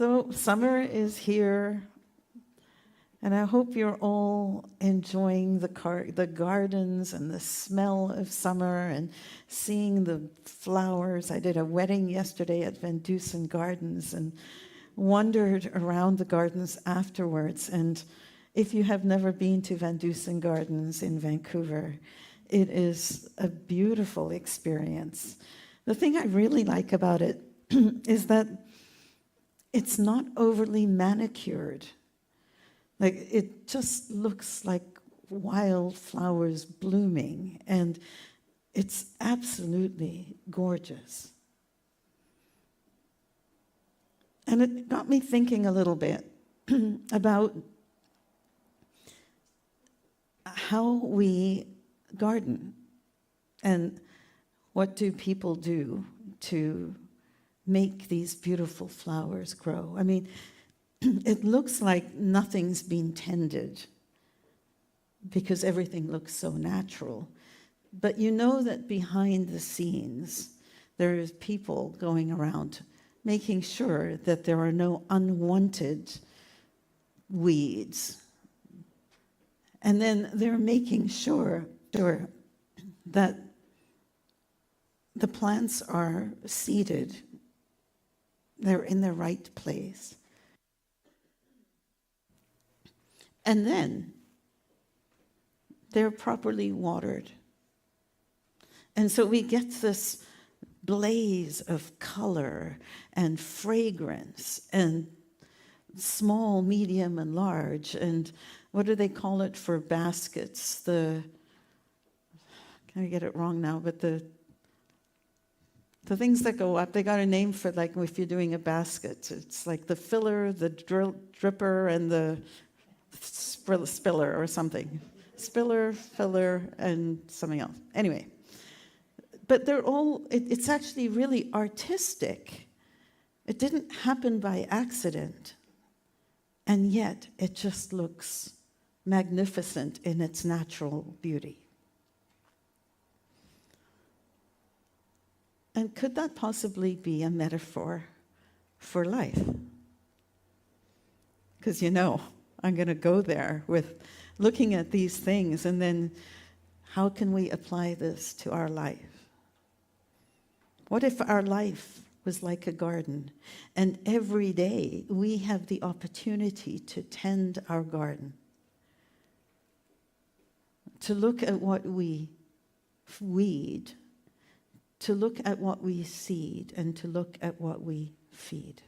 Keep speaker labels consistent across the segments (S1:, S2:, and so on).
S1: So summer is here, and I hope you're all enjoying the gardens and the smell of summer and seeing the flowers. I did a wedding yesterday at Van Dusen Gardens and wandered around the gardens afterwards. And if you have never been to Van Dusen Gardens in Vancouver, it is a beautiful experience. The thing I really like about it is that it's not overly manicured. Like, it just looks like wildflowers blooming, and it's absolutely gorgeous. And it got me thinking a little bit about how we garden and what do people do to make these beautiful flowers grow. I mean, it looks like nothing's been tended because everything looks so natural. But you know that behind the scenes, there is people going around making sure that there are no unwanted weeds. And then they're making sure that the plants are seeded. They're in the right place. And then they're properly watered. And so we get this blaze of color and fragrance and small, medium, and large. And what do they call it for baskets? Can I get it wrong now? But the things that go up, they got a name for, like, if you're doing a basket. It's like the filler, the dripper, and the spiller or something. Spiller, filler, and something else. Anyway, but they're all, it's actually really artistic. It didn't happen by accident. And yet, it just looks magnificent in its natural beauty. And could that possibly be a metaphor for life? Because, I'm going to go there with looking at these things, and then how can we apply this to our life? What if our life was like a garden, and every day we have the opportunity to tend our garden, to look at what we weed, to look at what we seed, and to look at what we feed.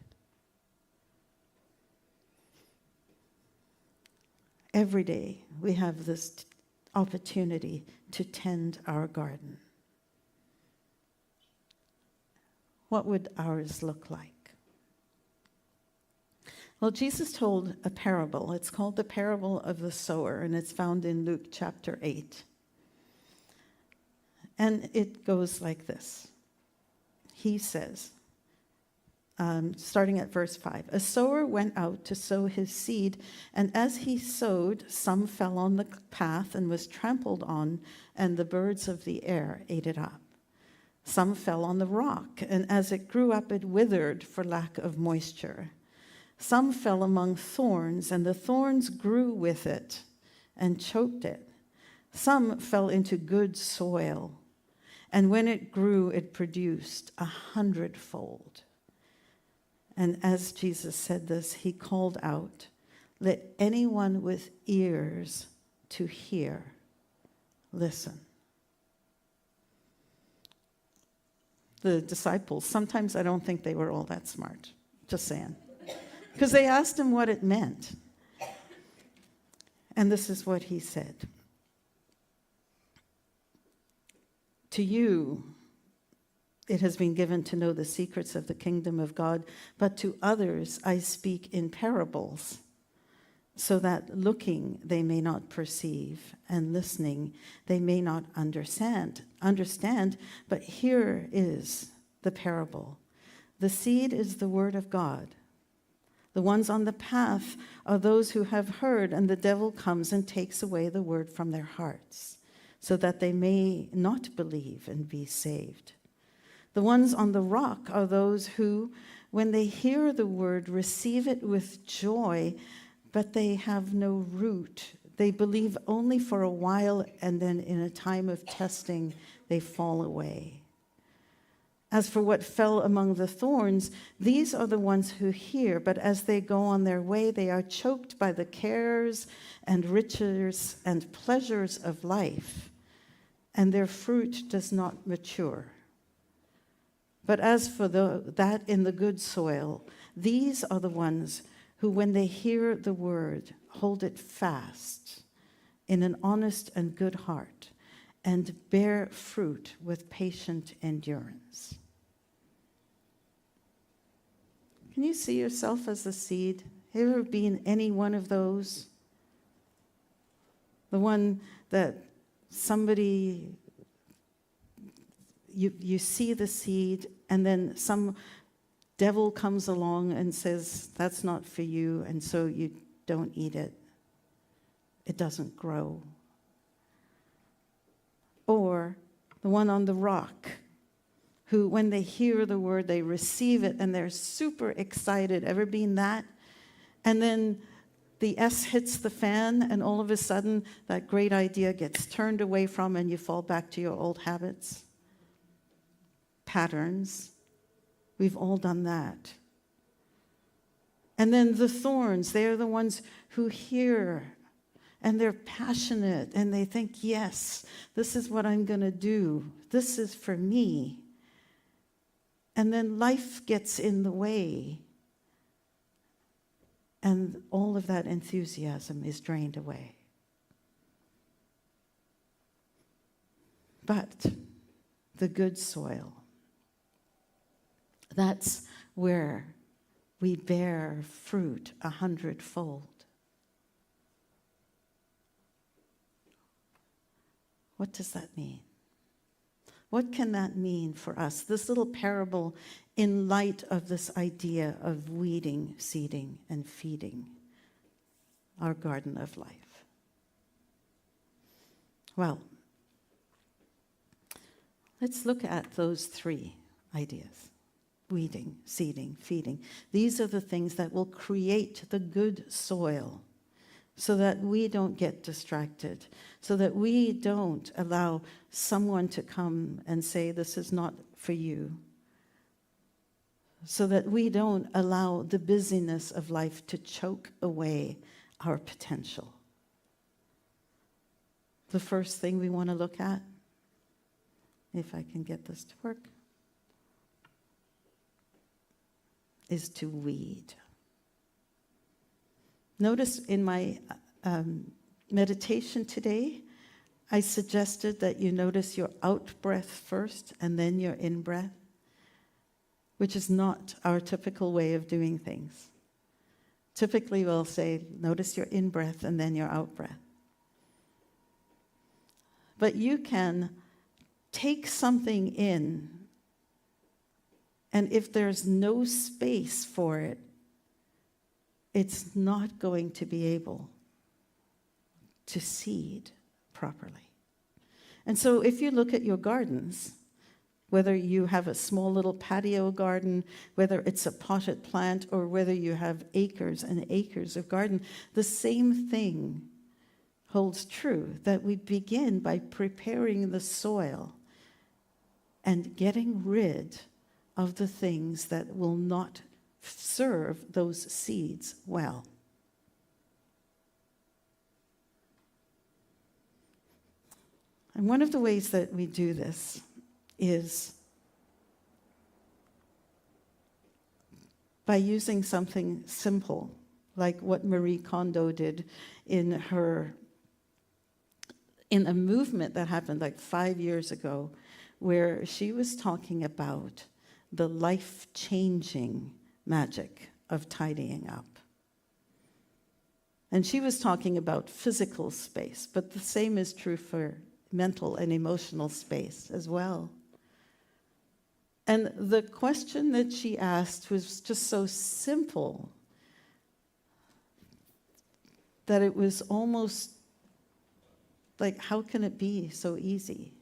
S1: Every day we have this opportunity to tend our garden. What would ours look like? Well, Jesus told a parable. It's called the parable of the sower, and it's found in Luke chapter 8. And it goes like this. He says, starting at verse 5, a sower went out to sow his seed, and as he sowed, some fell on the path and was trampled on, and the birds of the air ate it up. Some fell on the rock, and as it grew up, it withered for lack of moisture. Some fell among thorns, and the thorns grew with it and choked it. Some fell into good soil, and when it grew, it produced 100-fold. And as Jesus said this, he called out, "Let anyone with ears to hear listen." The disciples, sometimes I don't think they were all that smart, just saying. Because they asked him what it meant. And this is what he said. To you, it has been given to know the secrets of the kingdom of God, but to others I speak in parables, so that looking they may not perceive, and listening they may not understand. But here is the parable. The seed is the word of God. The ones on the path are those who have heard, and the devil comes and takes away the word from their hearts, so that they may not believe and be saved. The ones on the rock are those who, when they hear the word, receive it with joy, but they have no root. They believe only for a while, and then in a time of testing, they fall away. As for what fell among the thorns, these are the ones who hear, but as they go on their way, they are choked by the cares and riches and pleasures of life, and their fruit does not mature. But as for that in the good soil, these are the ones who, when they hear the word, hold it fast in an honest and good heart, and bear fruit with patient endurance. Can you see yourself as a seed? Have you ever been any one of those? The one that somebody, you see the seed, and then some devil comes along and says, that's not for you, and so you don't eat it. It doesn't grow. Or the one on the rock, who, when they hear the word, they receive it, and they're super excited. Ever been that? And then the S hits the fan, and all of a sudden, that great idea gets turned away from, and you fall back to your old habits, patterns. We've all done that. And then the thorns, they're the ones who hear, and they're passionate, and they think, yes, this is what I'm going to do. This is for me. And then life gets in the way, and all of that enthusiasm is drained away. But the good soil, that's where we bear fruit 100-fold. What does that mean? What can that mean for us? This little parable in light of this idea of weeding, seeding, and feeding our garden of life. Well, let's look at those three ideas. Weeding, seeding, feeding. These are the things that will create the good soil so that we don't get distracted, so that we don't allow someone to come and say, this is not for you, so that we don't allow the busyness of life to choke away our potential. The first thing we want to look at, if I can get this to work, is to weed. Notice in my meditation today, I suggested that you notice your out breath first and then your in breath, which is not our typical way of doing things. Typically, we'll say, notice your in breath and then your out breath. But you can take something in, and if there's no space for it, it's not going to be able to seed properly. And so if you look at your gardens, whether you have a small little patio garden, whether it's a potted plant, or whether you have acres and acres of garden, the same thing holds true, that we begin by preparing the soil and getting rid of the things that will not serve those seeds well. And one of the ways that we do this is by using something simple, like what Marie Kondo did in a movement that happened like 5 years ago, where she was talking about the life-changing magic of tidying up. And she was talking about physical space, but the same is true for mental and emotional space as well. And the question that she asked was just so simple that it was almost like, how can it be so easy?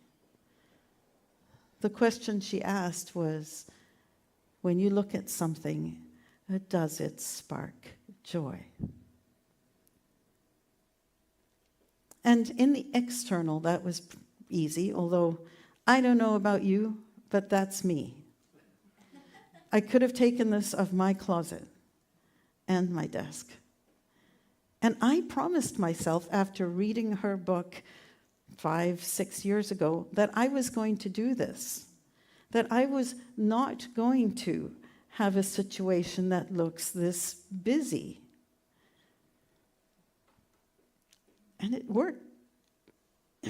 S1: The question she asked was, when you look at something, does it spark joy? And in the external, that was easy, although I don't know about you, but that's me. I could have taken this of my closet and my desk. And I promised myself after reading her book 5-6 years ago that I was going to do this, that I was not going to have a situation that looks this busy. And it worked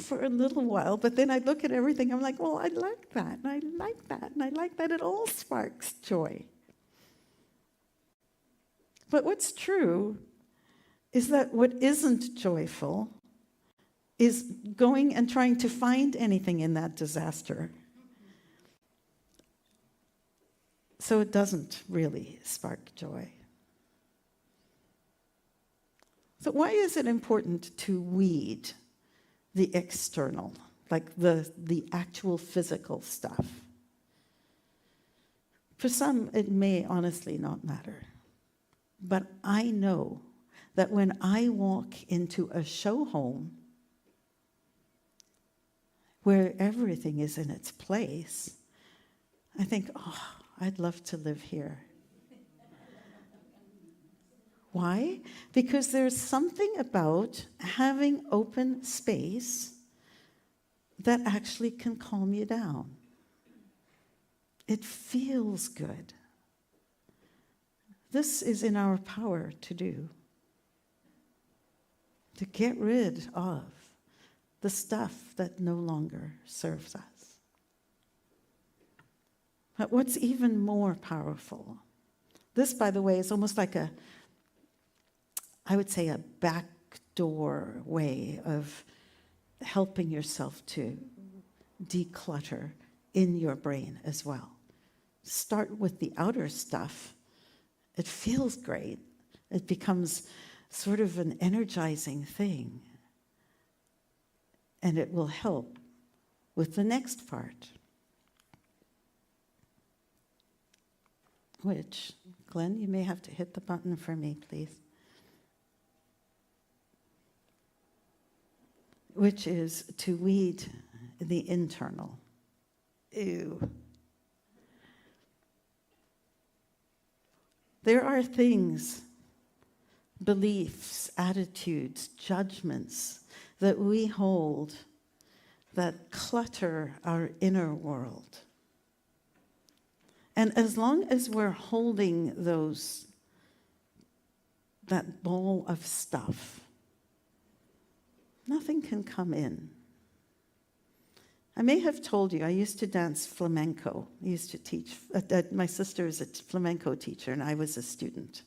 S1: for a little while, but then I look at everything, I'm like, well, I like that, and I like that, and I like that it all sparks joy. But what's true is that what isn't joyful is going and trying to find anything in that disaster. So it doesn't really spark joy. So why is it important to weed the external, like the actual physical stuff? For some, it may honestly not matter. But I know that when I walk into a show home where everything is in its place, I think, oh, I'd love to live here. Why? Because there's something about having open space that actually can calm you down. It feels good. This is in our power to do. To get rid of the stuff that no longer serves us. But what's even more powerful, this, by the way, is almost like I would say a backdoor way of helping yourself to declutter in your brain as well. Start with the outer stuff. It feels great. It becomes sort of an energizing thing. And it will help with the next part. Which, Glenn, you may have to hit the button for me, please. Which is to weed the internal. Ew. There are things, beliefs, attitudes, judgments that we hold that clutter our inner world. And as long as we're holding that ball of stuff, nothing can come in. I may have told you, I used to dance flamenco. I used to teach. My sister is a flamenco teacher, and I was a student.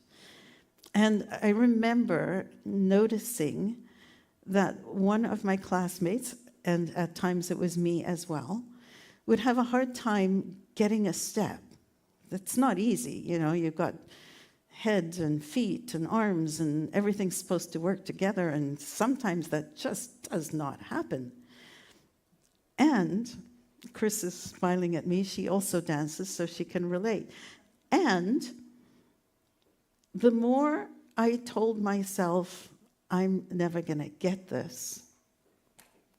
S1: And I remember noticing that one of my classmates, and at times it was me as well, would have a hard time getting a step. That's not easy, you've got head and feet and arms and everything's supposed to work together, and sometimes that just does not happen. And Chris is smiling at me. She also dances, so she can relate. And the more I told myself, I'm never going to get this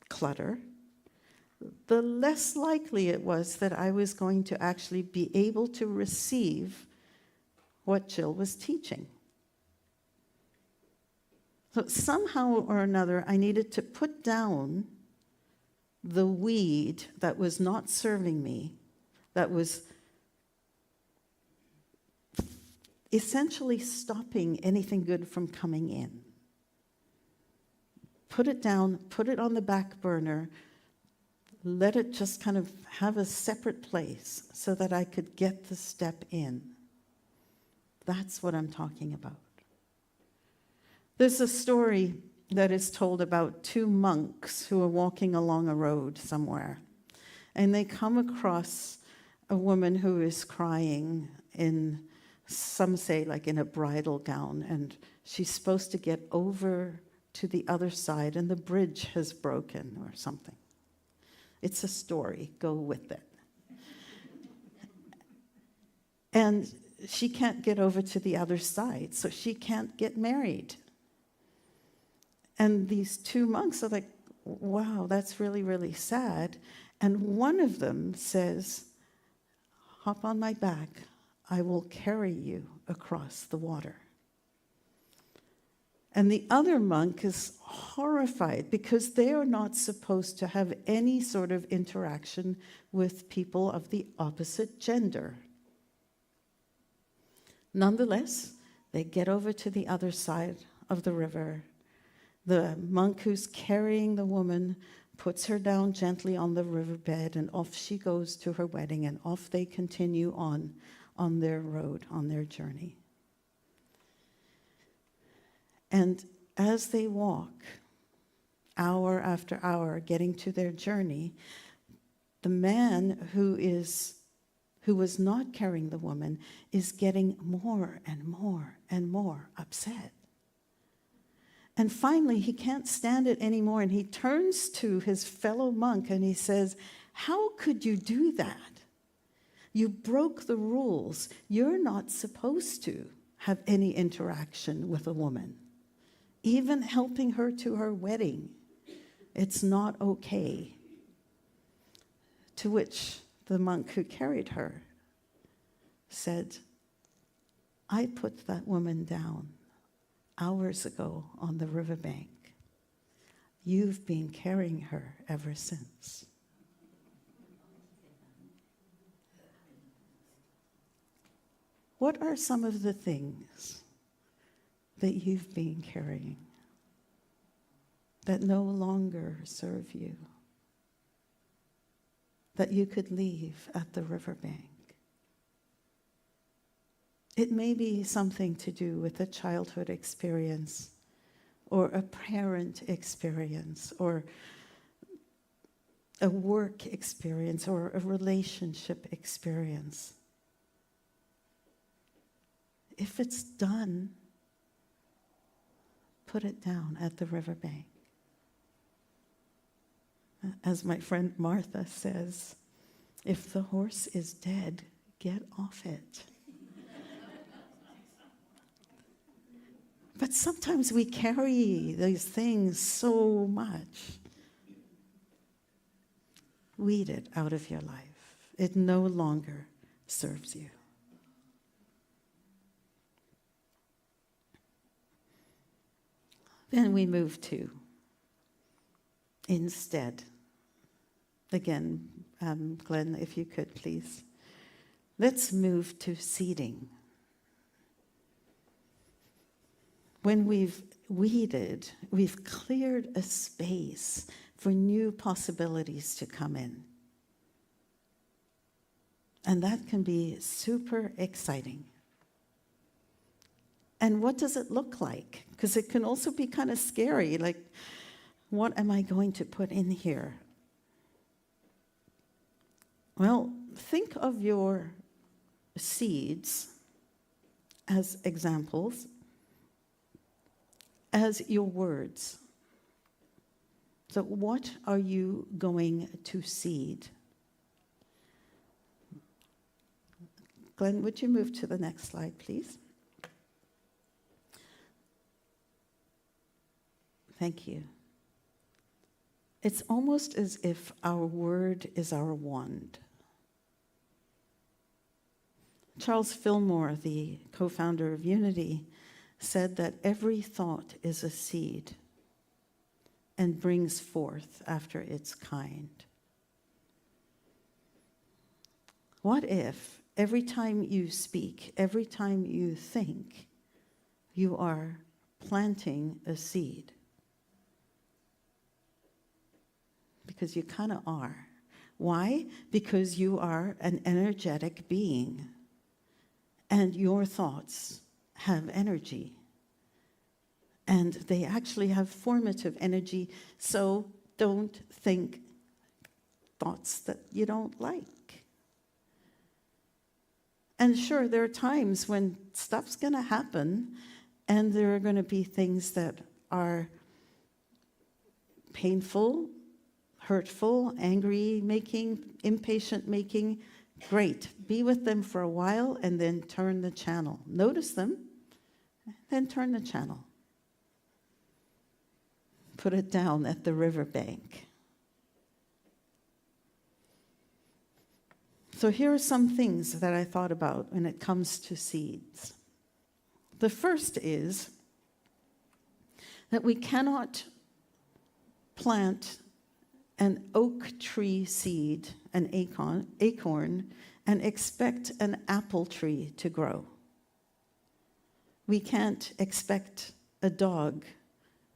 S1: clutter, the less likely it was that I was going to actually be able to receive what Jill was teaching. So somehow or another, I needed to put down the weed that was not serving me, that was essentially stopping anything good from coming in. Put it down, put it on the back burner, let it just kind of have a separate place so that I could get the step in. That's what I'm talking about. There's a story that is told about two monks who are walking along a road somewhere, and they come across a woman who is crying in, some say, like in a bridal gown, and she's supposed to get over to the other side, and the bridge has broken or something. It's a story. Go with it. And she can't get over to the other side, so she can't get married. And these two monks are like, wow, that's really, really sad. And one of them says, hop on my back, I will carry you across the water. And the other monk is horrified because they are not supposed to have any sort of interaction with people of the opposite gender. Nonetheless, they get over to the other side of the river. The monk who's carrying the woman puts her down gently on the riverbed, and off she goes to her wedding, and off they continue on their road, on their journey. And as they walk, hour after hour, getting to their journey, the man who was not carrying the woman is getting more and more and more upset. And finally, he can't stand it anymore, and he turns to his fellow monk and he says, how could you do that? You broke the rules. You're not supposed to have any interaction with a woman. Even helping her to her wedding, it's not okay. To which the monk who carried her said, I put that woman down hours ago on the riverbank. You've been carrying her ever since. What are some of the things that you've been carrying that no longer serve you, that you could leave at the riverbank? It may be something to do with a childhood experience or a parent experience or a work experience or a relationship experience. If it's done, put it down at the riverbank. As my friend Martha says, if the horse is dead, get off it. But sometimes we carry these things so much. Weed it out of your life. It no longer serves you. Then we move to instead. Again, Glenn, if you could, please. Let's move to seeding. When we've weeded, we've cleared a space for new possibilities to come in. And that can be super exciting. And what does it look like? Because it can also be kind of scary, like, what am I going to put in here? Well, think of your seeds as examples, as your words. So what are you going to seed? Glenn, would you move to the next slide, please? Thank you. It's almost as if our word is our wand. Charles Fillmore, the co-founder of Unity, said that every thought is a seed and brings forth after its kind. What if every time you speak, every time you think, you are planting a seed? Because you kind of are. Why? Because you are an energetic being, and your thoughts have energy. And they actually have formative energy, so don't think thoughts that you don't like. And sure, there are times when stuff's going to happen, and there are going to be things that are painful, hurtful, angry-making, impatient-making, Great. Be with them for a while and then turn the channel. Notice them, then turn the channel. Put it down at the riverbank. So here are some things that I thought about when it comes to seeds. The first is that we cannot plant an oak tree seed, an acorn, and expect an apple tree to grow. We can't expect a dog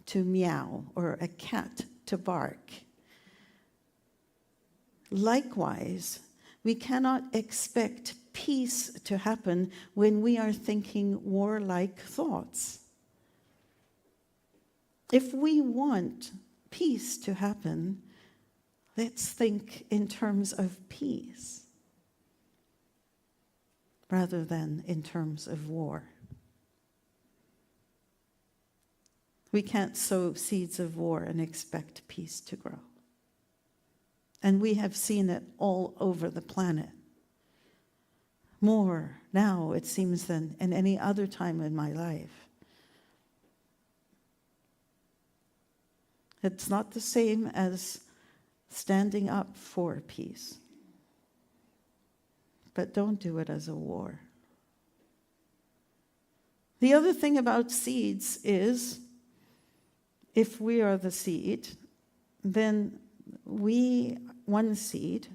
S1: to meow or a cat to bark. Likewise, we cannot expect peace to happen when we are thinking warlike thoughts. If we want peace to happen, let's think in terms of peace rather than in terms of war. We can't sow seeds of war and expect peace to grow. And we have seen it all over the planet. More now, it seems, than in any other time in my life. It's not the same as standing up for peace. But don't do it as a war. The other thing about seeds is, if we are the seed, then one seed,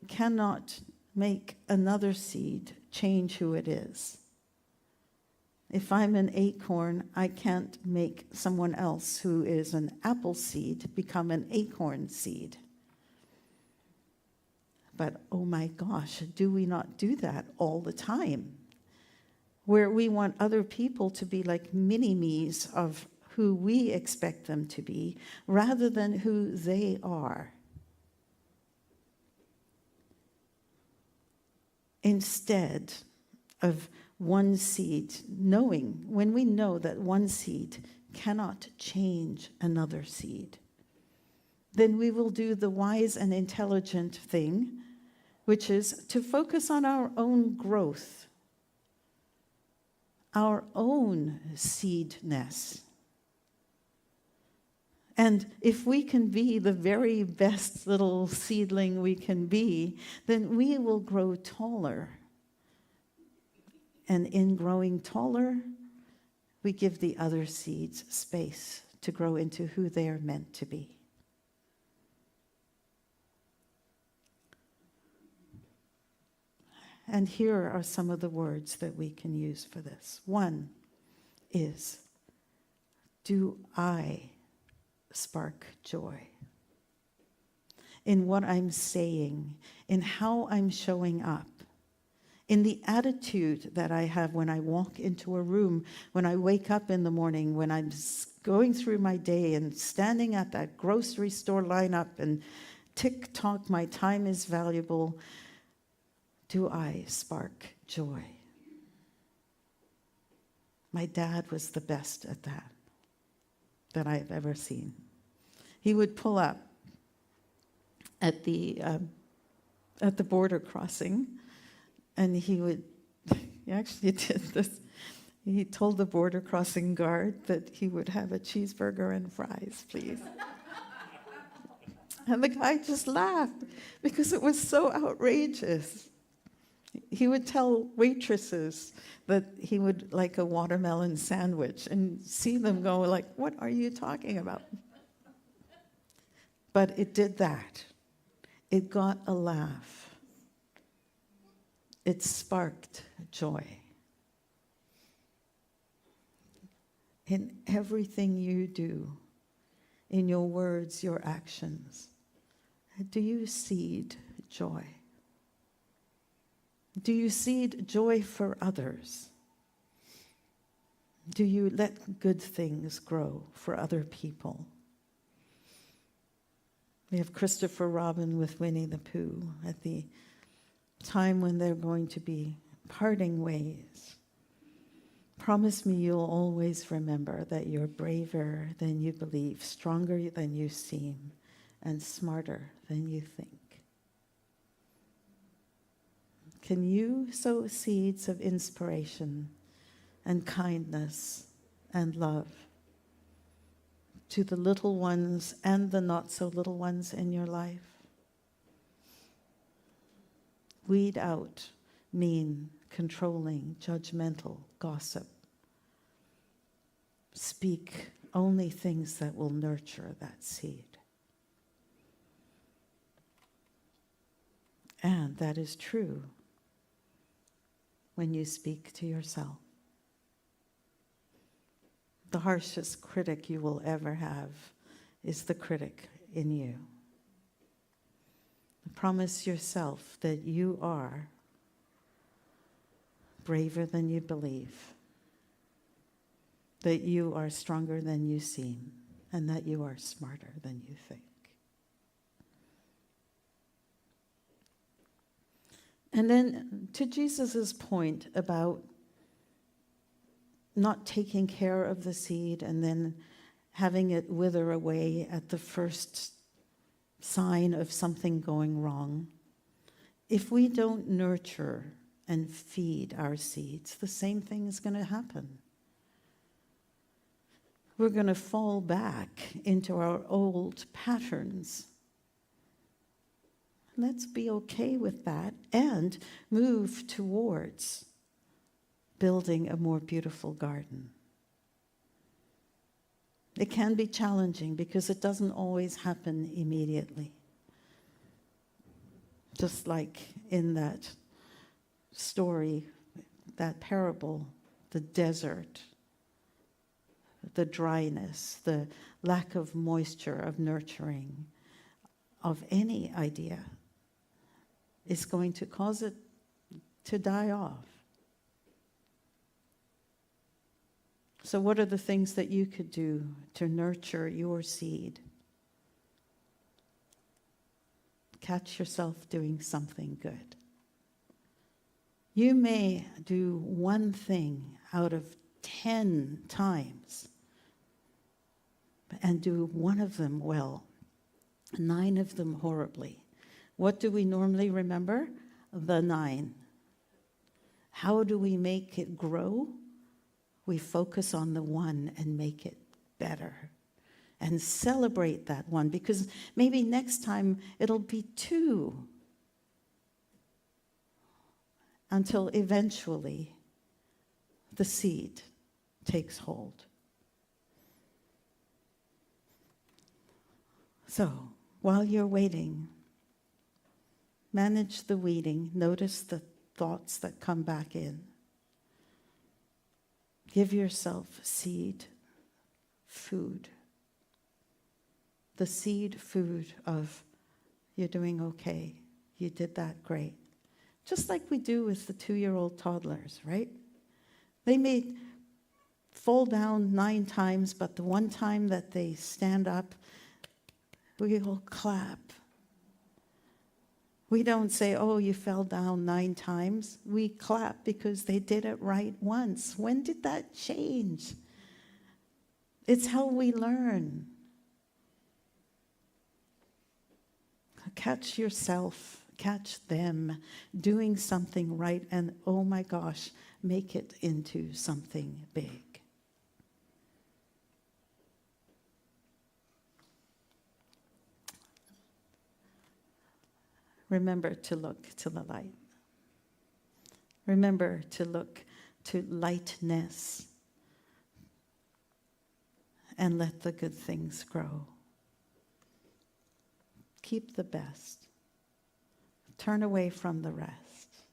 S1: cannot make another seed change who it is. If I'm an acorn, I can't make someone else who is an apple seed become an acorn seed. But oh my gosh, do we not do that all the time? Where we want other people to be like mini-me's of who we expect them to be, rather than who they are. Instead of one seed, when we know that one seed cannot change another seed, then we will do the wise and intelligent thing, which is to focus on our own growth, our own seedness. And if we can be the very best little seedling we can be, then we will grow taller. And in growing taller, we give the other seeds space to grow into who they are meant to be. And here are some of the words that we can use for this. One is, do I spark joy in what I'm saying, in how I'm showing up, in the attitude that I have when I walk into a room, when I wake up in the morning, when I'm going through my day and standing at that grocery store lineup and tick-tock, my time is valuable. Do I spark joy? My dad was the best at that I've ever seen. He would pull up at the border crossing, and he actually did this. He told the border crossing guard that he would have a cheeseburger and fries, please. And the guy just laughed because it was so outrageous. He would tell waitresses that he would like a watermelon sandwich and see them go like, what are you talking about? But it did that. It got a laugh. It sparked joy. In everything you do, in your words, your actions, do you seed joy? Do you seed joy for others? Do you let good things grow for other people? We have Christopher Robin with Winnie the Pooh at the time when they're going to be parting ways. Promise me you'll always remember that you're braver than you believe, stronger than you seem, and smarter than you think. can you sow seeds of inspiration and kindness and love to the little ones and the not so little ones in your life? Weed out mean, controlling, judgmental gossip. Speak only things that will nurture that seed. And that is true when you speak to yourself. The harshest critic you will ever have is the critic in you. Promise yourself that you are braver than you believe, that you are stronger than you seem, and that you are smarter than you think. And then to Jesus' point about not taking care of the seed and then having it wither away at the first sign of something going wrong, if we don't nurture and feed our seeds, the same thing is going to happen. We're going to fall back into our old patterns. Let's be okay with that and move towards building a more beautiful garden. It can be challenging because it doesn't always happen immediately. Just like in that story, that parable, the desert, the dryness, the lack of moisture, of nurturing, of any idea is going to cause it to die off. So what are the things that you could do to nurture your seed? Catch yourself doing something good. You may do one thing out of 10 times and do one of them well, 9 of them horribly. What do we normally remember? The 9. How do we make it grow? We focus on the 1 and make it better and celebrate that 1, because maybe next time it'll be 2 until eventually the seed takes hold. So, while you're waiting, manage the weeding. Notice the thoughts that come back in. Give yourself seed food. The seed food of, you're doing okay. You did that great. Just like we do with the 2-year-old toddlers, right? They may fall down 9 times, but the one time that they stand up, we all clap. We don't say, oh, you fell down 9 times. We clap because they did it right once. When did that change? It's how we learn. Catch yourself, catch them doing something right, and oh my gosh, make it into something big. Remember to look to the light. Remember to look to lightness and let the good things grow. Keep the best. Turn away from the rest.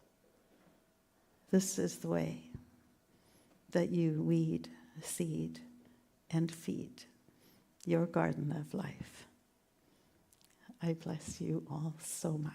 S1: This is the way that you weed, seed, and feed your garden of life. I bless you all so much.